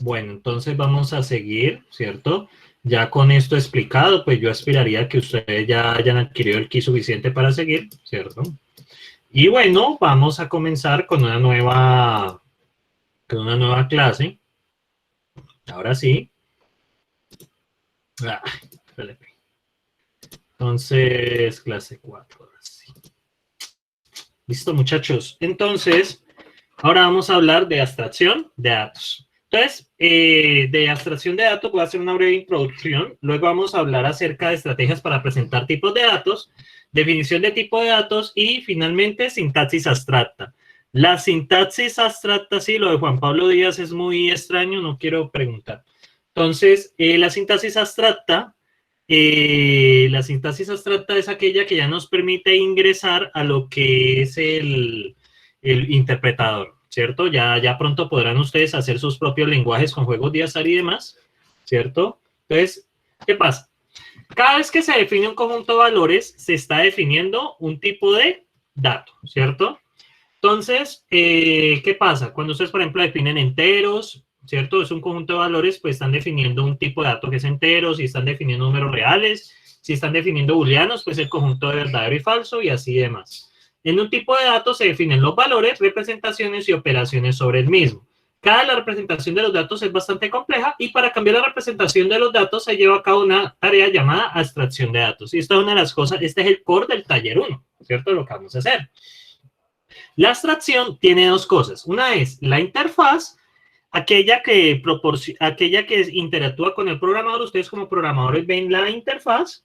Bueno, entonces vamos a seguir, ¿cierto? Ya con esto explicado, pues yo aspiraría a que ustedes ya hayan adquirido el ki suficiente para seguir, ¿cierto? Y bueno, vamos a comenzar con una nueva clase. Ahora sí. Ah, entonces, clase 4. Ahora sí. Listo, muchachos. Entonces, ahora vamos a hablar de abstracción de datos. Entonces, de abstracción de datos voy a hacer una breve introducción. Luego vamos a hablar acerca de estrategias para presentar tipos de datos, definición de tipo de datos y finalmente sintaxis abstracta. La sintaxis abstracta, sí, lo de Juan Pablo Díaz es muy extraño, no quiero preguntar. Entonces, la sintaxis abstracta es aquella que ya nos permite ingresar a lo que es el interpretador, ¿cierto? Ya pronto podrán ustedes hacer sus propios lenguajes con juegos de azar y demás, ¿cierto? Entonces, ¿qué pasa? Cada vez que se define un conjunto de valores, se está definiendo un tipo de dato, ¿cierto? Entonces, ¿qué pasa? Cuando ustedes, por ejemplo, definen enteros, ¿cierto? Es un conjunto de valores, pues están definiendo un tipo de dato que es entero, si están definiendo números reales, si están definiendo booleanos, pues el conjunto de verdadero y falso y así demás. En un tipo de datos se definen los valores, representaciones y operaciones sobre el mismo. La representación de los datos es bastante compleja y para cambiar la representación de los datos se lleva a cabo una tarea llamada abstracción de datos. Y esta es una de las cosas, este es el core del taller 1, ¿cierto? Lo que vamos a hacer. La abstracción tiene dos cosas. Una es la interfaz, aquella que interactúa con el programador. Ustedes como programadores ven la interfaz.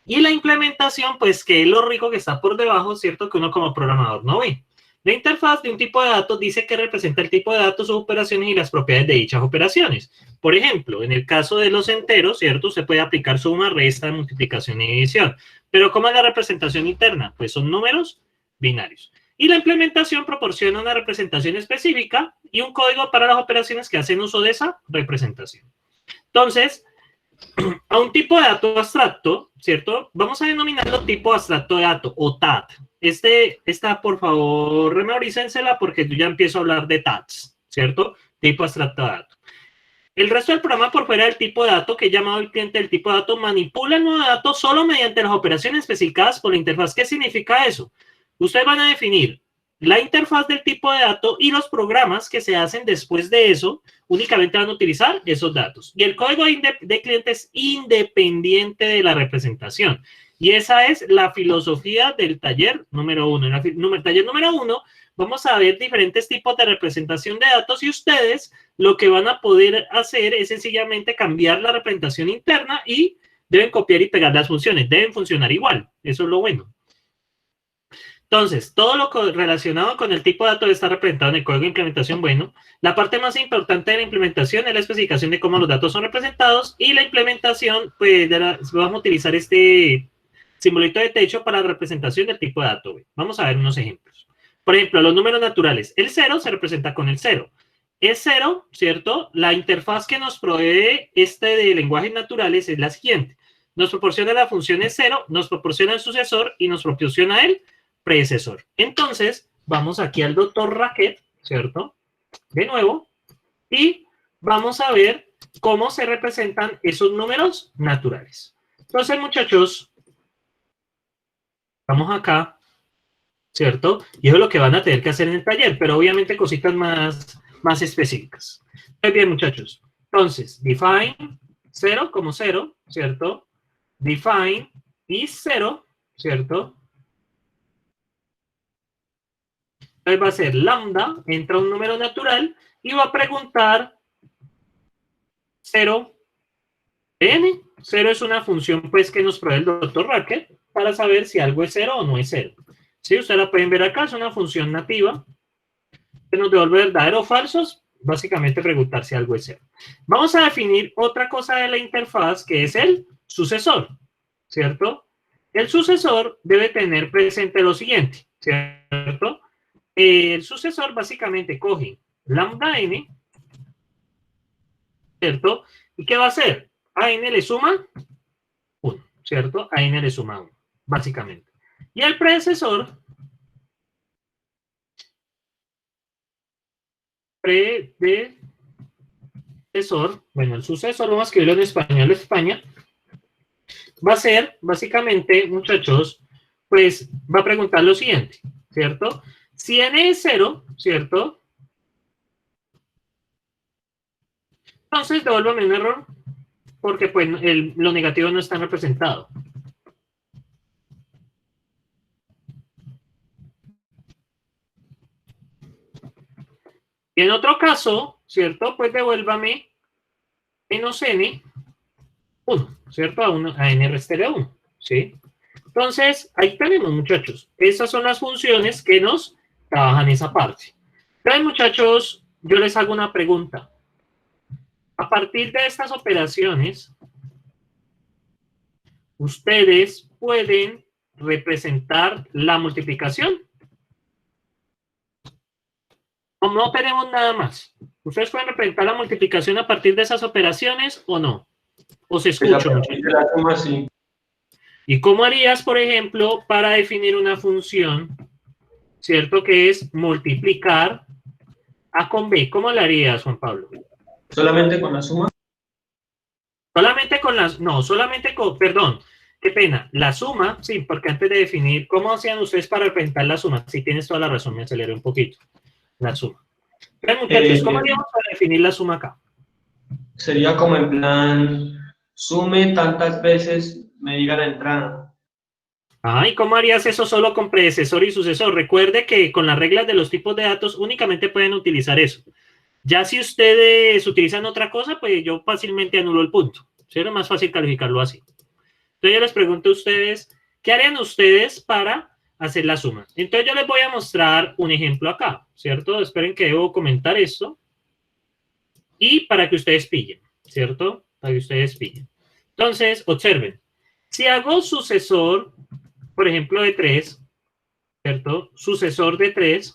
Y la implementación, pues que es lo rico que está por debajo, ¿cierto? Que uno como programador no ve. La interfaz de un tipo de datos dice que representa el tipo de datos o operaciones y las propiedades de dichas operaciones. Por ejemplo, en el caso de los enteros, ¿cierto? Usted puede aplicar suma, resta, multiplicación y división. Pero ¿cómo es la representación interna? Pues son números binarios. Y la implementación proporciona una representación específica y un código para las operaciones que hacen uso de esa representación. Entonces, a un tipo de dato abstracto, ¿cierto? Vamos a denominarlo tipo abstracto de dato o TAT. Esta, por favor, rememorícensela porque yo ya empiezo a hablar de TATs, ¿cierto? Tipo abstracto de dato. El resto del programa por fuera del tipo de dato que he llamado el cliente del tipo de dato manipula el nuevo dato solo mediante las operaciones especificadas por la interfaz. ¿Qué significa eso? Ustedes van a definir la interfaz del tipo de dato y los programas que se hacen después de eso únicamente van a utilizar esos datos. Y el código de cliente es independiente de la representación. Y esa es la filosofía del taller número 1. En el taller número 1 vamos a ver diferentes tipos de representación de datos y ustedes lo que van a poder hacer es sencillamente cambiar la representación interna y deben copiar y pegar las funciones. Deben funcionar igual. Eso es lo bueno. Entonces, todo lo relacionado con el tipo de datos está representado en el código de implementación. Bueno, la parte más importante de la implementación es la especificación de cómo los datos son representados y la implementación, pues vamos a utilizar este simbolito de techo para la representación del tipo de dato. Vamos a ver unos ejemplos. Por ejemplo, los números naturales. El 0 se representa con el 0. Es 0, ¿cierto? La interfaz que nos provee de lenguajes naturales es la siguiente. Nos proporciona la función es 0, nos proporciona el sucesor y nos proporciona el predecesor. Entonces, vamos aquí al doctor Racket, ¿cierto? De nuevo, y vamos a ver cómo se representan esos números naturales. Entonces, muchachos, vamos acá, ¿cierto? Y eso es lo que van a tener que hacer en el taller, pero obviamente cositas más específicas. Muy bien, muchachos. Entonces, define 0 como 0, ¿cierto? Define is 0, ¿cierto? Entonces va a ser lambda, entra un número natural y va a preguntar 0 n. 0 es una función pues que nos provee el doctor Racket para saber si algo es 0 o no es 0. ¿Sí? Ustedes la pueden ver acá, es una función nativa que nos devuelve verdadero o falsos, básicamente preguntar si algo es 0. Vamos a definir otra cosa de la interfaz que es el sucesor, ¿cierto? El sucesor debe tener presente lo siguiente, ¿cierto? El sucesor básicamente coge lambda n, ¿cierto? ¿Y qué va a hacer? A n le suma 1, ¿cierto? A n le suma 1, básicamente. Y el predecesor sucesor, bueno, el sucesor, vamos a escribirlo en español de España, va a ser, básicamente, muchachos, pues va a preguntar lo siguiente, ¿cierto? Si n es 0, ¿cierto? Entonces devuélvame un error, porque pues lo negativo no está representado. Y en otro caso, ¿cierto? Pues devuélvame menos n, 1, ¿cierto? A n restarle 1, ¿sí? Entonces, ahí tenemos, muchachos. Esas son las funciones que nos trabajan esa parte. Entonces, muchachos, yo les hago una pregunta. A partir de estas operaciones, ustedes pueden representar la multiplicación. O no tenemos nada más. ¿Ustedes pueden representar la multiplicación a partir de esas operaciones o no? ¿O se escucha? La suma, sí. ¿Y cómo harías, por ejemplo, para definir una función, cierto, que es multiplicar A con B? ¿Cómo la harías, Juan Pablo? ¿Solamente con la suma? Solamente con las, no, solamente con, perdón, qué pena, la suma, sí, porque antes de definir, ¿cómo hacían ustedes para representar la suma? Sí, tienes toda la razón, me aceleré un poquito, la suma. Pero muchachos, ¿cómo haríamos para definir la suma acá? Sería como en plan, sume tantas veces me diga la entrada. Ah, ¿y cómo harías eso solo con predecesor y sucesor? Recuerde que con las reglas de los tipos de datos únicamente pueden utilizar eso. Ya si ustedes utilizan otra cosa, pues yo fácilmente anulo el punto. Sería más fácil calificarlo así. Entonces yo les pregunto a ustedes, ¿qué harían ustedes para hacer la suma? Entonces yo les voy a mostrar un ejemplo acá, ¿cierto? Esperen que debo comentar esto. Y para que ustedes pillen, ¿cierto? Para que ustedes pillen. Entonces, observen. Si hago sucesor, por ejemplo, de 3, ¿cierto? Sucesor de 3,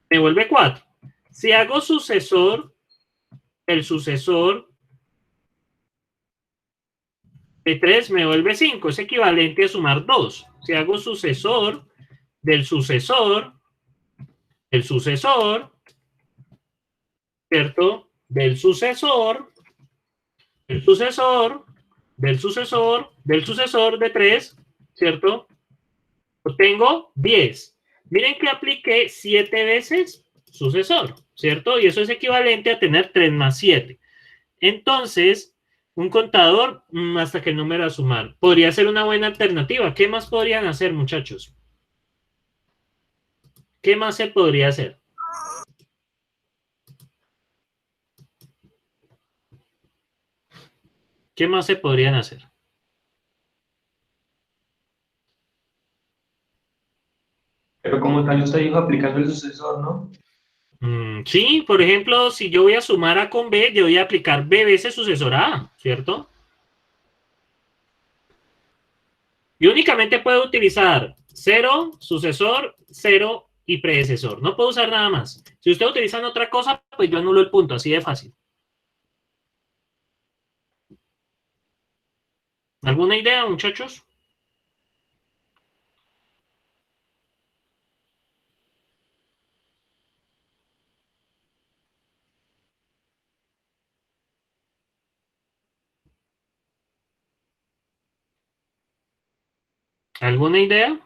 me vuelve 4. Si hago sucesor, el sucesor de 3 me vuelve 5. Es equivalente a sumar 2. Si hago sucesor del sucesor, el sucesor, ¿cierto? Del sucesor, el sucesor, del sucesor, del sucesor de 3, ¿cierto? Obtengo 10. Miren que apliqué 7 veces sucesor, ¿cierto? Y eso es equivalente a tener 3 más 7. Entonces, un contador hasta que el número a sumar podría ser una buena alternativa. ¿Qué más podrían hacer, muchachos? ¿Qué más se podría hacer? ¿Qué más se podrían hacer? Pero como tal, usted dijo aplicando el sucesor, ¿no? Sí, por ejemplo, si yo voy a sumar A con B, yo voy a aplicar B veces sucesor a A, ¿cierto? Y únicamente puedo utilizar 0, sucesor, 0 y predecesor. No puedo usar nada más. Si ustedes utilizan otra cosa, pues yo anulo el punto, así de fácil. ¿Alguna idea, muchachos? ¿Alguna idea?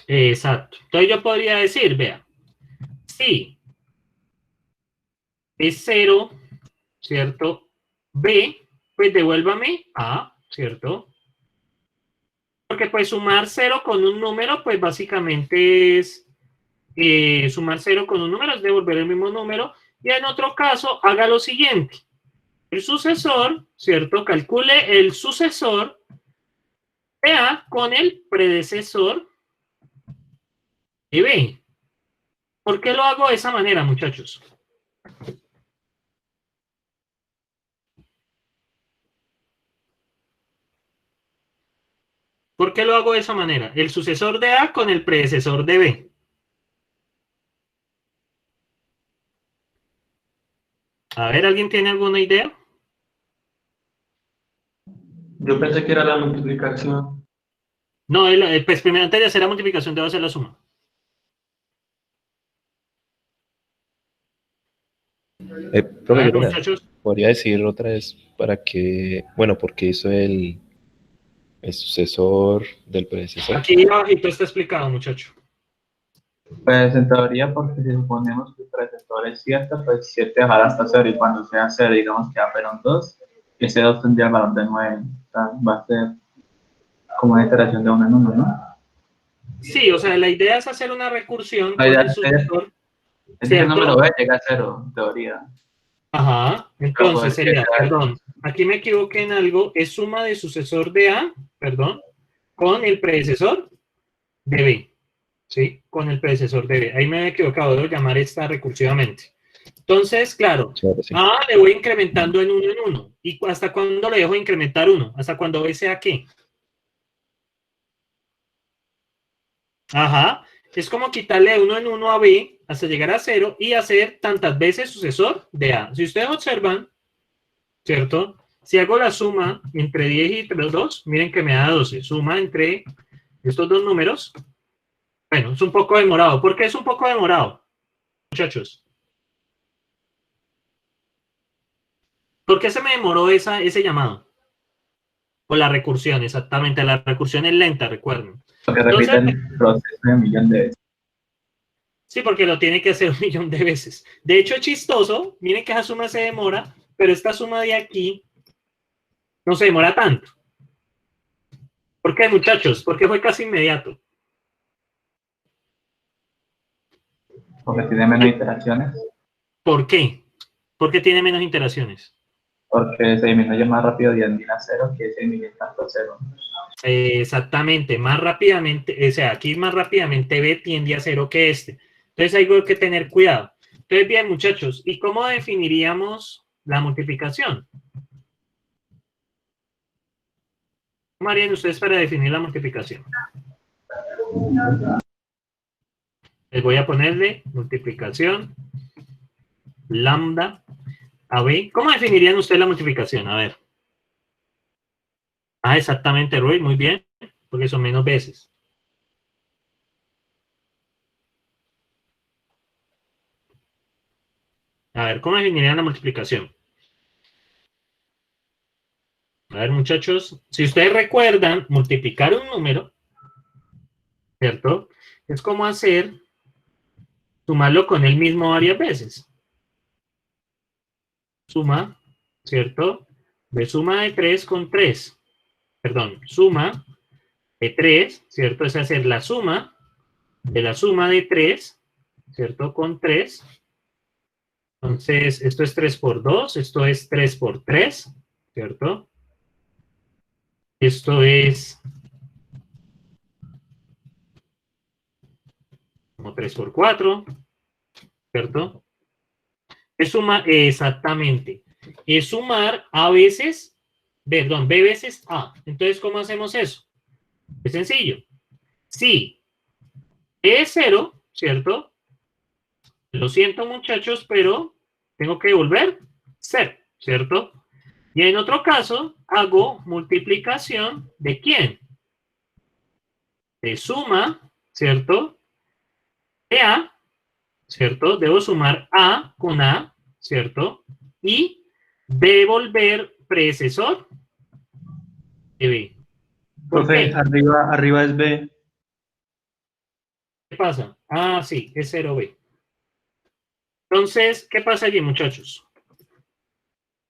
Exacto. Entonces yo podría decir, vea, si es 0, ¿cierto? B, pues devuélvame A, ¿cierto? Porque pues sumar 0 con un número, pues básicamente es sumar 0 con un número, es devolver el mismo número. Y en otro caso, haga lo siguiente. El sucesor, ¿cierto? Calcule el sucesor de A con el predecesor de B. ¿Por qué lo hago de esa manera, muchachos? ¿Por qué lo hago de esa manera? El sucesor de A con el predecesor de B. A ver, ¿alguien tiene alguna idea? Yo pensé que era la multiplicación. No, pues primero antes de hacer la multiplicación debo hacer la suma. Profe, Claro, qué pena. muchachos. Podría decir otra vez para que, bueno, porque hizo el sucesor del predecesor. Aquí abajito está explicado, muchacho. Pues en teoría, porque si suponemos que el predecesor es cierto, pues 7 bajará hasta 0 y cuando sea 0, digamos que apenas 2, ese 2 tendría el valor de 9. O sea, va a ser como una iteración de uno en uno, ¿no? Sí, o sea, la idea es hacer una recursión La con idea el sucesor, es que ese número ¿cierto? B llega a 0, en teoría. Ajá, Para entonces poder sería, checar. perdón, aquí me equivoqué en algo, es suma de sucesor de A, perdón, con el predecesor de B, ¿sí? Con el predecesor de B. Ahí me he equivocado, debo llamar esta recursivamente. Entonces, claro, Claro, sí. A le voy incrementando en uno. ¿Y hasta cuándo le dejo incrementar 1? ¿Hasta cuando B sea qué? Ajá, es como quitarle de 1 en 1 a B hasta llegar a 0 y hacer tantas veces sucesor de A. Si ustedes observan, ¿cierto? Si hago la suma entre 10 y 2, miren que me da 12. Suma entre estos dos números. Bueno, es un poco demorado. ¿Por qué es un poco demorado, muchachos? ¿Por qué se me demoró ese llamado? O la recursión, exactamente. La recursión es lenta, recuerden. Porque Entonces, repite el proceso de un millón de veces. sí, porque lo tiene que hacer 1.000.000 de veces. De hecho, es chistoso. Miren que esa suma se demora, pero esta suma de aquí no se demora tanto. ¿Por qué, muchachos? Porque fue casi inmediato. Porque tiene menos iteraciones. ¿Por qué? Porque tiene menos iteraciones. Porque se disminuye más rápido 10.000 a 0 que se disminuye tanto a 0. Exactamente, más rápidamente, o sea, aquí más rápidamente B tiende a cero que este. Entonces hay que tener cuidado. Entonces, bien, muchachos, ¿y cómo definiríamos la multiplicación? ¿Cómo harían ustedes para definir la multiplicación? Les voy a ponerle multiplicación lambda a B. ¿Cómo definirían ustedes la multiplicación? A ver. Ah, exactamente, Rui, muy bien, porque son menos veces. A ver, ¿cómo definirían la multiplicación? A ver, muchachos, si ustedes recuerdan, multiplicar un número, ¿cierto? Es como sumarlo con él mismo varias veces. Suma, ¿cierto? De suma de 3 con 3. Perdón, suma de 3, ¿cierto? Es hacer la suma de la suma de 3, ¿cierto? Con 3. Entonces, esto es 3 por 2, esto es 3 por 3, ¿cierto? Esto es como 3 por 4, ¿cierto? Es suma, exactamente. Es sumar A veces, perdón, B veces A. Entonces, ¿cómo hacemos eso? Es sencillo. Si es 0, ¿cierto? Lo siento, muchachos, pero tengo que devolver 0, ¿cierto? Y en otro caso, hago multiplicación ¿de quién? De suma, ¿cierto? De A, ¿cierto? Debo sumar A con A, ¿cierto? Y devolver predecesor de B. ¿Por Profe, qué? arriba es B. ¿Qué pasa? Ah, sí, es 0B. Entonces, ¿qué pasa allí, muchachos?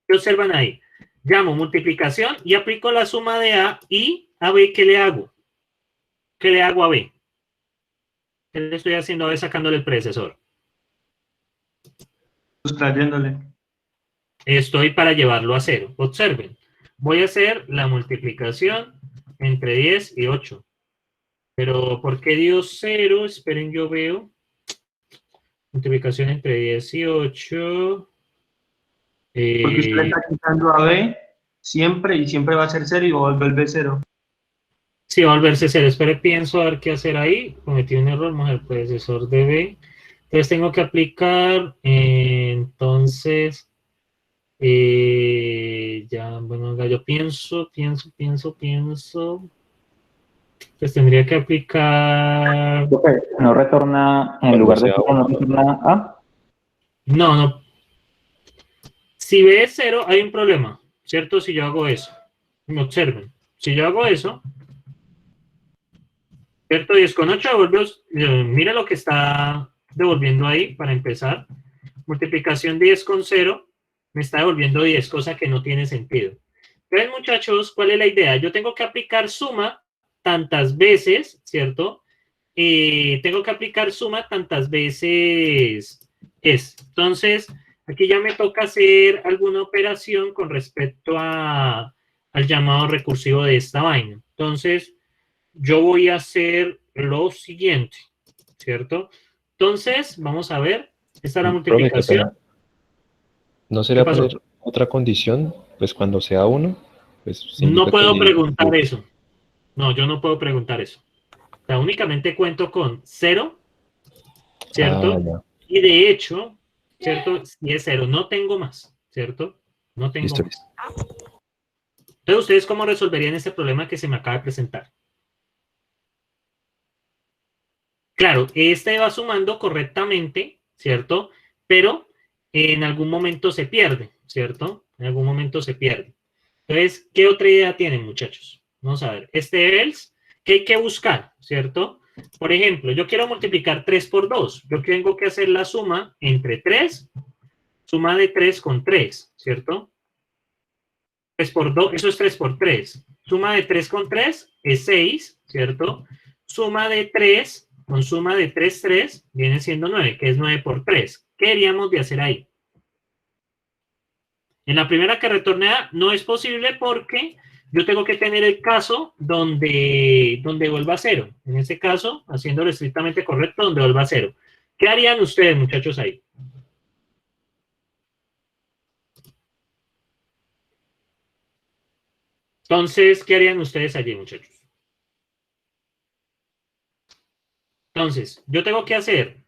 ¿Qué observan ahí? Llamo multiplicación y aplico la suma de A y a B, ¿qué le hago? ¿Qué le hago a B? ¿Qué le estoy haciendo a B sacándole el predecesor? Sustrayéndole. Estoy para llevarlo a 0. Observen. Voy a hacer la multiplicación entre 10 y 8. Pero, ¿por qué dio 0? Esperen, yo veo. Multiplicación entre 10 y 8. Porque usted le está quitando a B siempre y siempre va a ser 0 y va a volver B 0. Sí, va a volverse 0. Espere, pienso a ver qué hacer ahí. Cometí un error, más el predecesor de B. Entonces tengo que aplicar, entonces, ya, bueno, yo pienso. Pues tendría que aplicar, No retorna, en Cuando lugar de sea 0, no uno, retorna A. no, Si B es 0, hay un problema, ¿cierto? Si yo hago eso. Observen. Si yo hago eso, ¿cierto? 10 con 8 devuelve, mira lo que está devolviendo ahí para empezar. Multiplicación 10 con 0 me está devolviendo 10, cosa que no tiene sentido. Entonces, muchachos, ¿cuál es la idea? Yo tengo que aplicar suma tantas veces, ¿cierto? Tengo que aplicar suma tantas veces es. Entonces, aquí ya me toca hacer alguna operación con respecto al llamado recursivo de esta vaina. Entonces, yo voy a hacer lo siguiente, ¿cierto? Entonces, vamos a ver. Esta es la multiplicación. Profe, ¿no sería poner otra condición? Pues cuando sea 1, pues... No puedo preguntar eso. No, yo no puedo preguntar eso. O sea, únicamente cuento con 0, ¿cierto? Y de hecho, ¿cierto? Si es 0, no tengo más, ¿cierto? No tengo Listo. más. Entonces, ¿ustedes cómo resolverían este problema que se me acaba de presentar? Claro, este va sumando correctamente, ¿cierto? Pero en algún momento se pierde, ¿cierto? En algún momento se pierde. Entonces, ¿qué otra idea tienen, muchachos? Vamos a ver. Este else, ¿qué hay que buscar? ¿Cierto? Por ejemplo, yo quiero multiplicar 3 por 2. Yo tengo que hacer la suma entre 3, suma de 3 con 3, ¿cierto? 3 por 2, eso es 3 por 3. Suma de 3 con 3 es 6, ¿cierto? Suma de 3 con suma de 3, 3, viene siendo 9, que es 9 por 3. ¿Qué deberíamos de hacer ahí? En la primera que retorne A no es posible porque yo tengo que tener el caso donde vuelva a 0. En este caso, haciéndolo estrictamente correcto, donde vuelva a 0. ¿Qué harían ustedes, muchachos, ahí? Entonces, ¿qué harían ustedes allí, muchachos? Entonces, yo tengo que hacer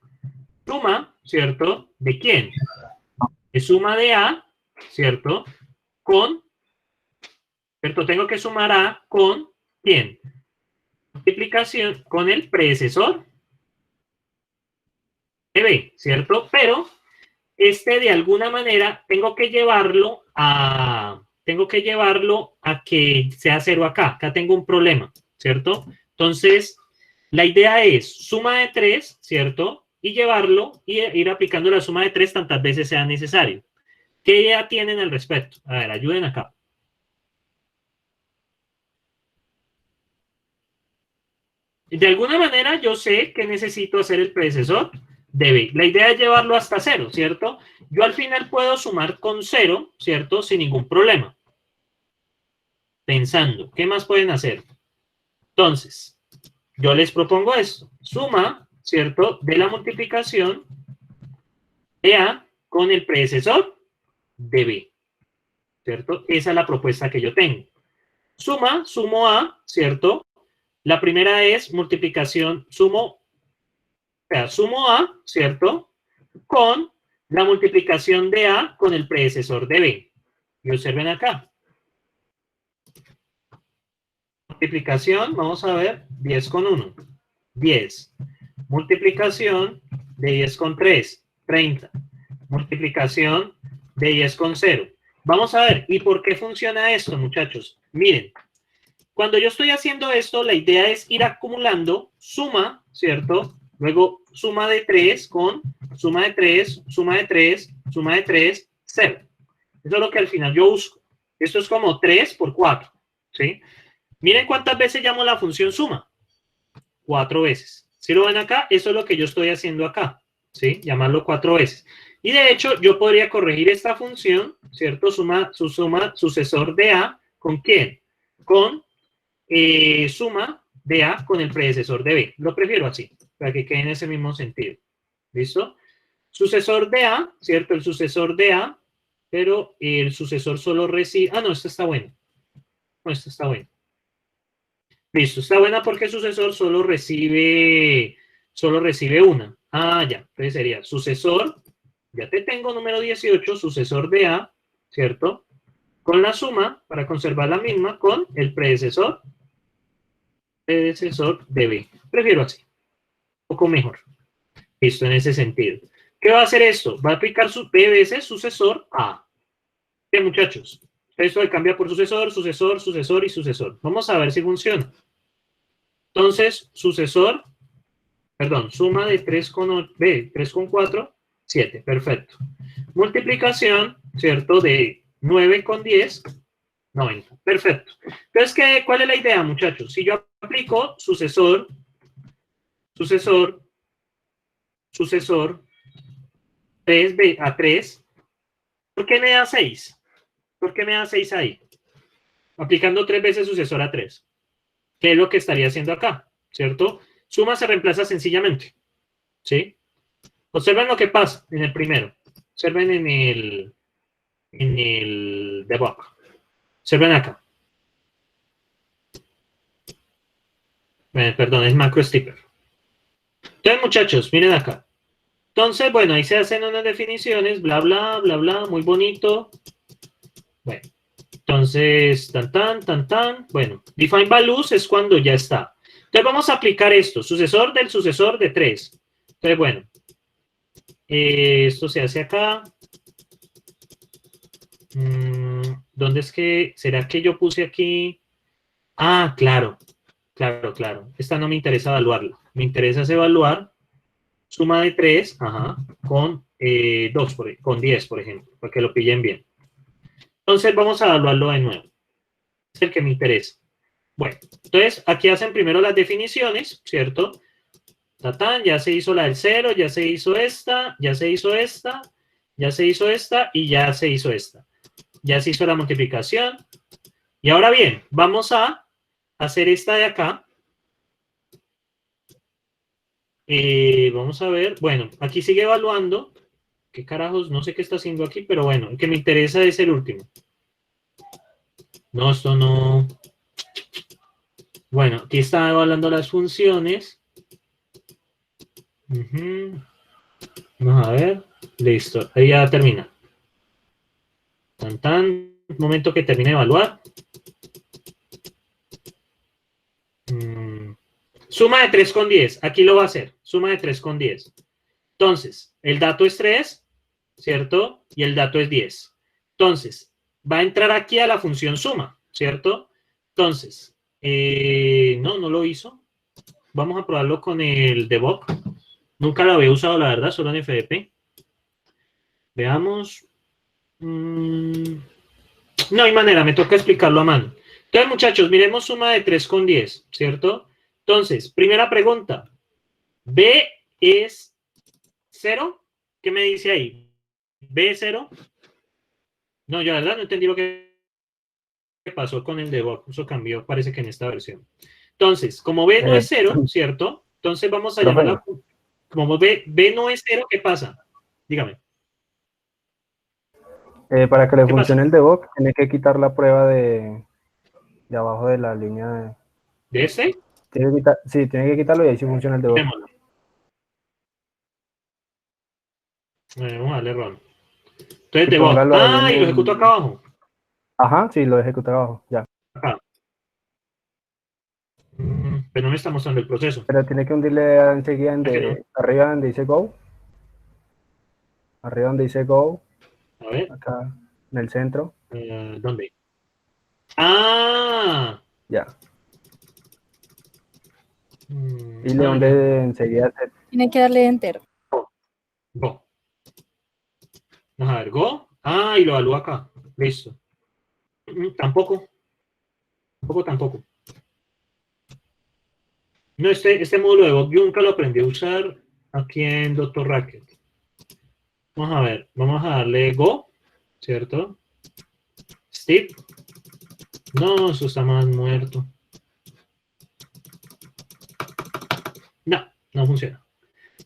suma, ¿cierto? ¿De quién? De suma de A, ¿cierto? Con, ¿cierto? Tengo que sumar A con ¿quién? Multiplicación con el predecesor de B, ¿cierto? Pero de alguna manera tengo que llevarlo a que sea 0 acá. Acá tengo un problema, ¿cierto? Entonces, la idea es suma de 3, ¿cierto? Y llevarlo y ir aplicando la suma de 3 tantas veces sea necesario. ¿Qué idea tienen al respecto? A ver, ayuden acá. De alguna manera yo sé que necesito hacer el predecesor de B. La idea es llevarlo hasta 0, ¿cierto? Yo al final puedo sumar con 0, ¿cierto? Sin ningún problema. Pensando, ¿qué más pueden hacer? Entonces, yo les propongo esto. Suma, ¿cierto? De la multiplicación de A con el predecesor de B, ¿cierto? Esa es la propuesta que yo tengo. Sumo A, ¿cierto? La primera es multiplicación, sumo A, ¿cierto? Con la multiplicación de A con el predecesor de B. Y observen acá. Multiplicación, vamos a ver, 10 con 1, 10. Multiplicación de 10 con 3, 30. Multiplicación de 10 con 0. Vamos a ver, ¿y por qué funciona esto, muchachos? Miren, cuando yo estoy haciendo esto, la idea es ir acumulando suma, ¿cierto? Luego suma de 3 con suma de 3, suma de 3, suma de 3, 0. Eso es lo que al final yo busco. Esto es como 3 por 4, ¿sí? Miren cuántas veces llamo la función suma. 4 veces. Si lo ven acá, eso es lo que yo estoy haciendo acá, ¿sí? Llamarlo 4 veces. Y de hecho, yo podría corregir esta función, ¿cierto? Suma sucesor de A, ¿con quién? Con suma de A con el predecesor de B. Lo prefiero así, para que quede en ese mismo sentido. ¿Listo? Sucesor de A, ¿cierto? El sucesor de A, pero el sucesor solo recibe... Ah, no, esto está bueno. No, esto está bueno. Listo, está buena porque el sucesor solo recibe una. Ah, ya. Entonces sería sucesor, ya te tengo número 18, sucesor de A, ¿cierto? Con la suma, para conservar la misma, con el predecesor de B. Prefiero así. Un poco mejor. Listo, en ese sentido. ¿Qué va a hacer esto? Va a aplicar su B veces sucesor A. Bien, muchachos. Eso de cambia por sucesor, sucesor, sucesor y sucesor. Vamos a ver si funciona. Entonces, sucesor, perdón, suma de 3 con 4, 7. Perfecto. Multiplicación, ¿cierto? De 9 con 10, 90. Perfecto. Entonces, ¿cuál es la idea, muchachos? Si yo aplico sucesor, sucesor, sucesor, 3 a 3, ¿por qué me da 6? ¿Por qué me da 6 ahí? Aplicando 3 veces sucesor a 3. ¿Qué es lo que estaría haciendo acá? ¿Cierto? Suma se reemplaza sencillamente. ¿Sí? Observen lo que pasa en el primero. Observen en el debug. Observen acá. Perdón, es macro stipper. Entonces, muchachos, miren acá. Entonces, bueno, ahí se hacen unas definiciones, bla, bla, bla, bla, muy bonito. Bueno, entonces, tan. Bueno, define values es cuando ya está. Entonces, vamos a aplicar esto, sucesor del sucesor de 3. Entonces, bueno, esto se hace acá. ¿Dónde es que, será que yo puse aquí? Ah, claro. Esta no me interesa evaluarla. Me interesa es evaluar suma de 3, con 2, con 10, por ejemplo, para que lo pillen bien. Entonces vamos a evaluarlo de nuevo. Es el que me interesa. Bueno, entonces aquí hacen primero las definiciones, ¿cierto? Ya se hizo la del 0, ya se hizo esta, ya se hizo esta, ya se hizo esta y ya se hizo esta. Ya se hizo la multiplicación. Y ahora bien, vamos a hacer esta de acá. Vamos a ver. Bueno, aquí sigue evaluando. ¿Qué carajos? No sé qué está haciendo aquí, pero bueno, el que me interesa es el último. No, esto no. Bueno, aquí está evaluando las funciones. Vamos a ver. Listo. Ahí ya termina. Momento que termine de evaluar. Suma de 3 con 10. Aquí lo va a hacer. Suma de 3 con 10. Entonces, el dato es 3, ¿cierto? Y el dato es 10. Entonces, va a entrar aquí a la función suma, ¿cierto? Entonces, no lo hizo. Vamos a probarlo con el debug. Nunca lo había usado, la verdad, solo en FDP. Veamos. No hay manera, me toca explicarlo a mano. Entonces, muchachos, miremos suma de 3 con 10, ¿cierto? Entonces, primera pregunta. ¿B es 0? ¿Qué me dice ahí? ¿B es 0? No, yo la verdad no entendí lo que pasó con el debug. Eso cambió, parece que en esta versión. Entonces, como B no es 0, ¿cierto? Entonces vamos a llamarla. Como B no es 0, ¿qué pasa? Dígame. Para que le funcione el debug, tiene que quitar la prueba de abajo de la línea ¿De este? Sí, tiene que quitarlo y ahí sí funciona el debug. Vamos a darle run. Entonces, debug. Y lo ejecuto acá abajo. Ajá, sí, lo ejecuta abajo, ya. Acá. Pero no me está mostrando el proceso. Pero tiene que hundirle enseguida arriba donde dice go. Arriba donde dice go. A ver. Acá, en el centro. ¿Dónde? ¡Ah! Ya. Y le hunde enseguida. Tiene que darle enter. Go. Vamos a ver, go. Y lo evalúo acá. Listo. Tampoco. No, este módulo de Go yo nunca lo aprendí a usar aquí en Dr. Racket. Vamos a ver, vamos a darle Go, ¿cierto? Step. No, eso está más muerto. No funciona.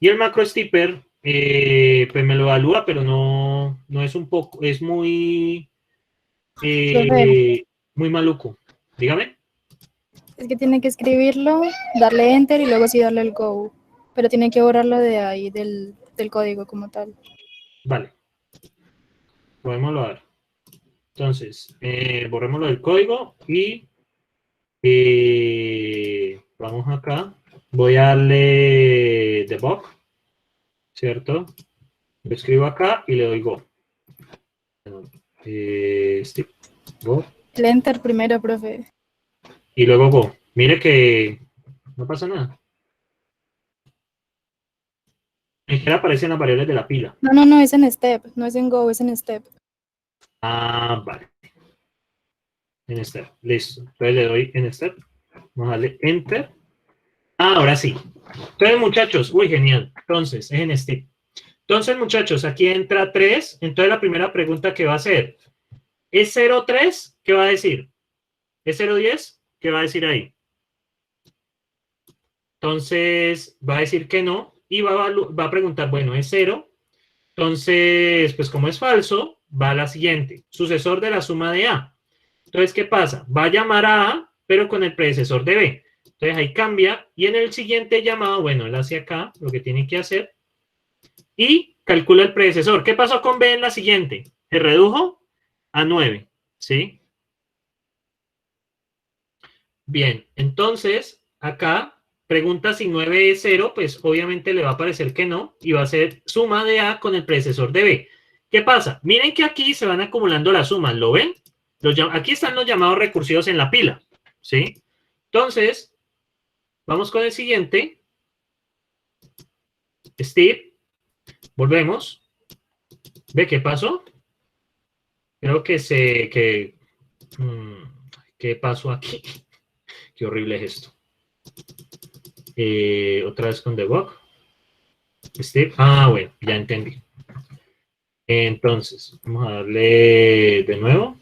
Y el macro stipper, pues me lo evalúa, pero no es un poco, es muy maluco. Dígame. Es que tiene que escribirlo, darle enter y luego sí darle el go. Pero tiene que borrarlo de ahí, del código como tal. Vale. Probémoslo a ver. Entonces, borrémoslo del código y vamos acá. Voy a darle debug, ¿cierto? Lo escribo acá y le doy go. Steve, Go, El enter primero, profe. y luego Go. Mire que no pasa nada. En general aparecen las variables de la pila. No, es en step, no es en go, es en step. Ah, vale. En step, listo. Entonces le doy en step. Vamos a darle enter. Ah, ahora sí. Entonces, muchachos, uy, genial. Entonces, es en step. Entonces, muchachos, aquí entra 3. Entonces, la primera pregunta que va a hacer, ¿es 0,3? ¿Qué va a decir? ¿Es 0,10? ¿Qué va a decir ahí? Entonces, va a decir que no y va a preguntar, bueno, ¿es 0? Entonces, pues como es falso, va a la siguiente, sucesor de la suma de A. Entonces, ¿qué pasa? Va a llamar a A, pero con el predecesor de B. Entonces, ahí cambia y en el siguiente llamado, bueno, él hace acá lo que tiene que hacer y calcula el predecesor. ¿Qué pasó con B en la siguiente? Se redujo a 9, ¿sí? Bien, entonces, acá pregunta si 9 es 0, pues obviamente le va a parecer que no, y va a ser suma de A con el predecesor de B. ¿Qué pasa? Miren que aquí se van acumulando las sumas, ¿lo ven? Aquí están los llamados recursivos en la pila, ¿sí? Entonces, vamos con el siguiente. Steve, volvemos. ¿Ve qué pasó? Creo que ¿qué pasó aquí? Qué horrible es esto. Otra vez con debug. Steve. Ah, bueno, ya entendí. Entonces, vamos a darle de nuevo.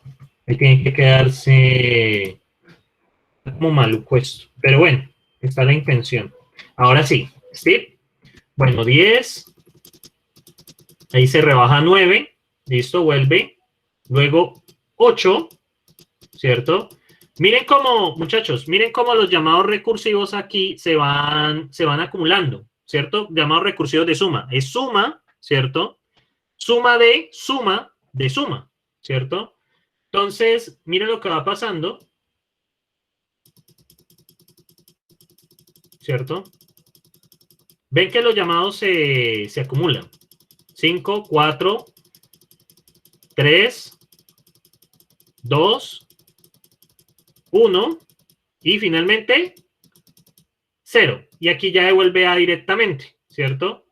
Ahí tiene que quedarse como maluco esto. Pero bueno, está la intención. Ahora sí, Steve. Bueno, 10. Ahí se rebaja a 9. Listo, vuelve. Luego 8, ¿cierto? Miren cómo, muchachos, miren cómo los llamados recursivos aquí se van acumulando, ¿cierto? Llamados recursivos de suma. Es suma, ¿cierto? Suma, ¿cierto? Entonces, miren lo que va pasando, ¿cierto? Ven que los llamados se acumulan. 5, 4, 3, 2, 1 y finalmente 0. Y aquí ya devuelve A directamente, ¿cierto?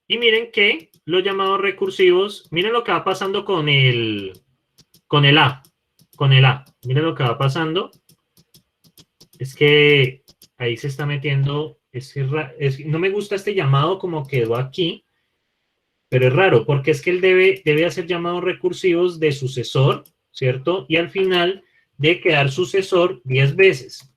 Y miren que los llamados recursivos, miren lo que va pasando con el A. Miren lo que va pasando. Es que ahí se está metiendo, no me gusta este llamado como quedó aquí, pero es raro porque es que él debe hacer llamados recursivos de sucesor, ¿cierto? Y al final de quedar sucesor 10 veces,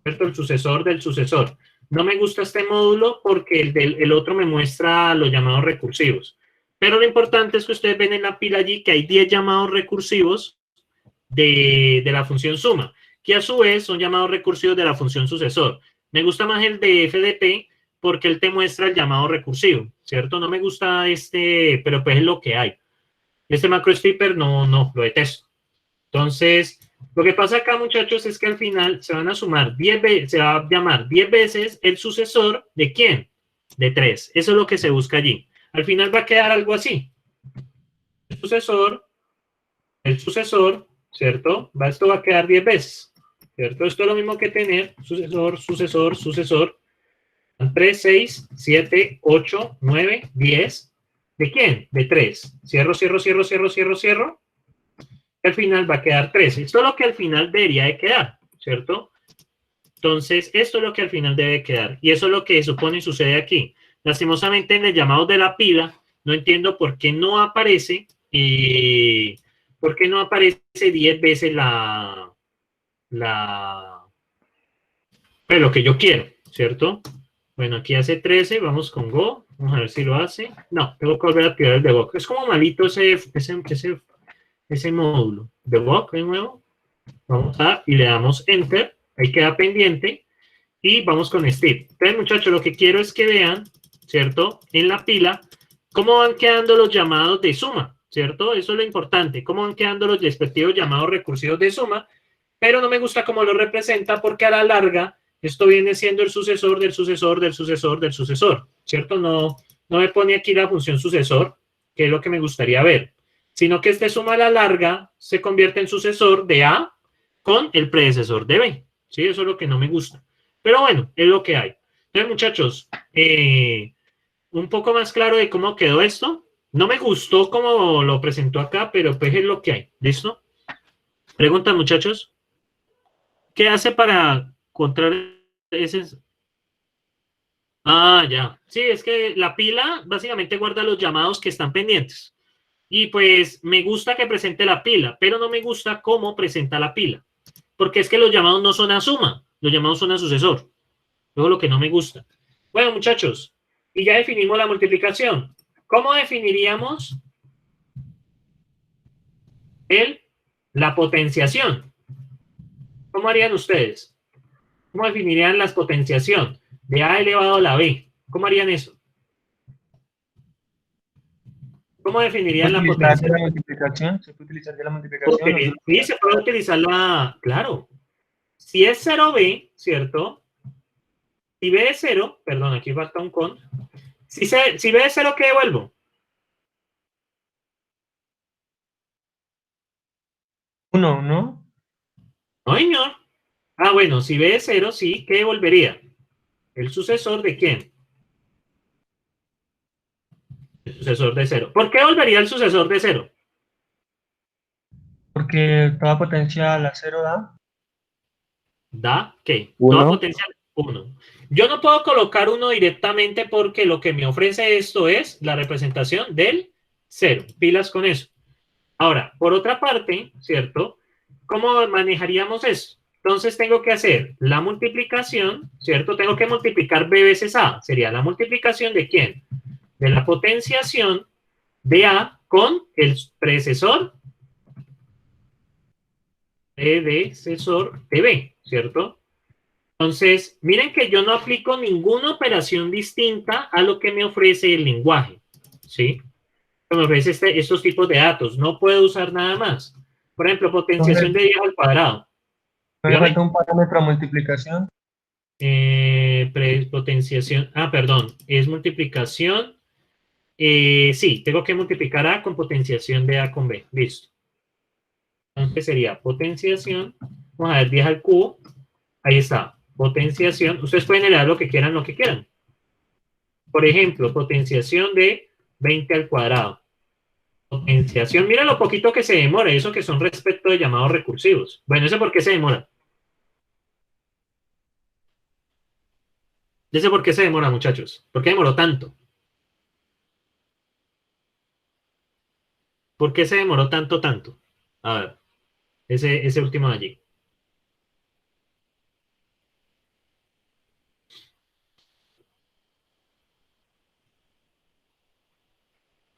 ¿cierto? El sucesor del sucesor. No me gusta este módulo porque el otro me muestra los llamados recursivos. Pero lo importante es que ustedes ven en la pila allí que hay 10 llamados recursivos de la función suma, que a su vez son llamados recursivos de la función sucesor. Me gusta más el de FDP porque él te muestra el llamado recursivo, ¿cierto? No me gusta pero pues es lo que hay. Este macro stripper no, lo detesto. Entonces, lo que pasa acá, muchachos, es que al final se van a sumar 10 veces, se va a llamar 10 veces el sucesor ¿de quién? De 3. Eso es lo que se busca allí. Al final va a quedar algo así. El sucesor, ¿cierto? Esto va a quedar 10 veces, ¿cierto? Esto es lo mismo que tener sucesor. 3, 6, 7, 8, 9, 10. ¿De quién? De 3. Cierro. Al final va a quedar 13. Esto es lo que al final debería de quedar, ¿cierto? Entonces, esto es lo que al final debe quedar. Y eso es lo que supone sucede aquí. Lastimosamente, en el llamado de la pila, no entiendo por qué no aparece, 10 veces pues lo que yo quiero, ¿cierto? Bueno, aquí hace 13, vamos con Go. Vamos a ver si lo hace. No, tengo que volver a activar el debug. Es como malito ese módulo. Debug de nuevo. Vamos y le damos Enter. Ahí queda pendiente. Y vamos con Steve. Entonces, muchachos, lo que quiero es que vean, ¿cierto? En la pila, cómo van quedando los llamados de suma, ¿cierto? Eso es lo importante. Cómo van quedando los respectivos llamados recursivos de suma. Pero no me gusta cómo lo representa porque a la larga esto viene siendo el sucesor del sucesor, ¿cierto? No me pone aquí la función sucesor, que es lo que me gustaría ver. sino que este suma a la larga se convierte en sucesor de A con el predecesor de B. ¿Sí? Eso es lo que no me gusta. Pero bueno, es lo que hay. Entonces, muchachos, un poco más claro de cómo quedó esto. No me gustó cómo lo presentó acá, pero pues es lo que hay. ¿Listo? Pregunta, muchachos. ¿Qué hace para encontrar ese? Ah, ya. Sí, es que la pila básicamente guarda los llamados que están pendientes. Y pues me gusta que presente la pila, pero no me gusta cómo presenta la pila. Porque es que los llamados no son a suma, los llamados son a sucesor. Luego lo que no me gusta. Bueno, muchachos, y ya definimos la multiplicación. ¿Cómo definiríamos la potenciación? ¿Cómo harían ustedes? ¿Cómo definirían la potenciación de A elevado a la B? ¿Cómo harían eso? ¿Cómo definirían la potenciación? La multiplicación? ¿Se puede utilizar de la multiplicación? Porque, sí, se puede utilizar la... Claro. Si es 0B, ¿cierto? Si B es 0, perdón, aquí falta un con. Si B es 0, ¿qué devuelvo? 1, ¿no? No, señor. Ah, bueno, si B es 0, sí, ¿qué devolvería? ¿El sucesor de quién? El sucesor de 0. ¿Por qué devolvería el sucesor de 0? Porque toda potencia a la 0 da. ¿Da qué? Uno. Toda potencia 1. Yo no puedo colocar 1 directamente porque lo que me ofrece esto es la representación del 0. Pilas con eso. Ahora, por otra parte, ¿cierto? ¿Cómo manejaríamos eso? Entonces tengo que hacer la multiplicación, ¿cierto? Tengo que multiplicar B veces A. Sería la multiplicación de ¿quién? De la potenciación de A con el predecesor de B, ¿cierto? Entonces, miren que yo no aplico ninguna operación distinta a lo que me ofrece el lenguaje, ¿sí? Me ofrece estos tipos de datos. No puedo usar nada más. Por ejemplo, potenciación de 10 al cuadrado. ¿Me falta un parámetro a multiplicación? Potenciación. Ah, perdón. Es multiplicación. Sí, tengo que multiplicar A con potenciación de A con B. Listo. Entonces sería potenciación. Vamos a ver, 10 al cubo. Ahí está. Potenciación. Ustedes pueden heredar lo que quieran, lo que quieran. Por ejemplo, potenciación de 20 al cuadrado. Potenciación. Mira lo poquito que se demora. Eso que son respecto de llamados recursivos. Bueno, ¿eso por qué se demora? ¿Ese por qué se demora, muchachos? ¿Por qué demoró tanto? ¿Por qué se demoró tanto? A ver, ese último de allí.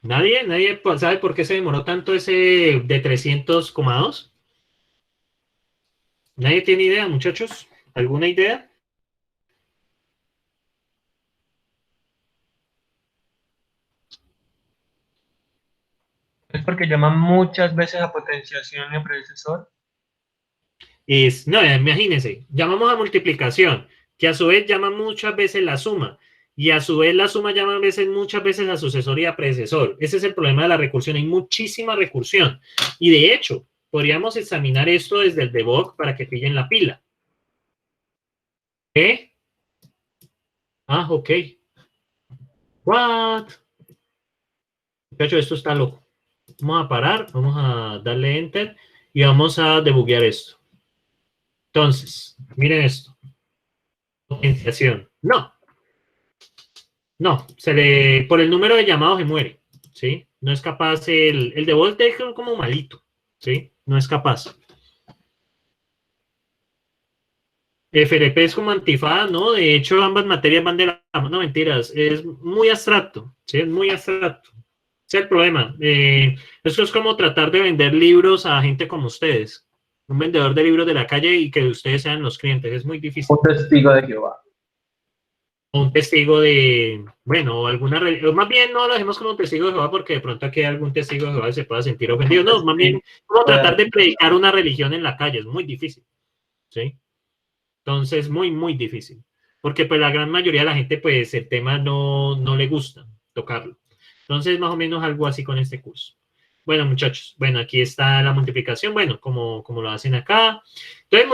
¿Nadie sabe por qué se demoró tanto ese de 300,2? ¿Nadie tiene idea, muchachos? ¿Alguna idea? Es porque llaman muchas veces a potenciación y a predecesor. No, imagínense, llamamos a multiplicación, que a su vez llama muchas veces la suma, y a su vez la suma llama muchas veces a sucesor y a predecesor. Ese es el problema de la recursión, hay muchísima recursión. Y de hecho, podríamos examinar esto desde el debug para que pillen la pila. ¿Qué? Ah, ok. What? Muchachos, esto está loco. Vamos a parar, vamos a darle enter y vamos a debuguear esto. Entonces, miren esto. Potenciación. No, por el número de llamados se muere, ¿sí? No es capaz, el de Volt es como malito, ¿sí? No es capaz. FRP es como antifaz, ¿no? De hecho, ambas materias van de la mano, no, mentiras, es muy abstracto, ¿sí? Es muy abstracto. Ese es el problema. Eso es como tratar de vender libros a gente como ustedes. Un vendedor de libros de la calle y que ustedes sean los clientes. Es muy difícil. Un testigo de Jehová. Un testigo de, bueno, más bien no lo dejemos como un testigo de Jehová porque de pronto aquí hay algún testigo de Jehová que se pueda sentir ofendido. No, más bien como tratar de predicar una religión en la calle. Es muy difícil, ¿sí? Entonces, muy difícil. Porque pues la gran mayoría de la gente, pues el tema no le gusta tocarlo. Entonces, más o menos algo así con este curso. Bueno, muchachos, bueno, aquí está la multiplicación, bueno, como lo hacen acá. Entonces,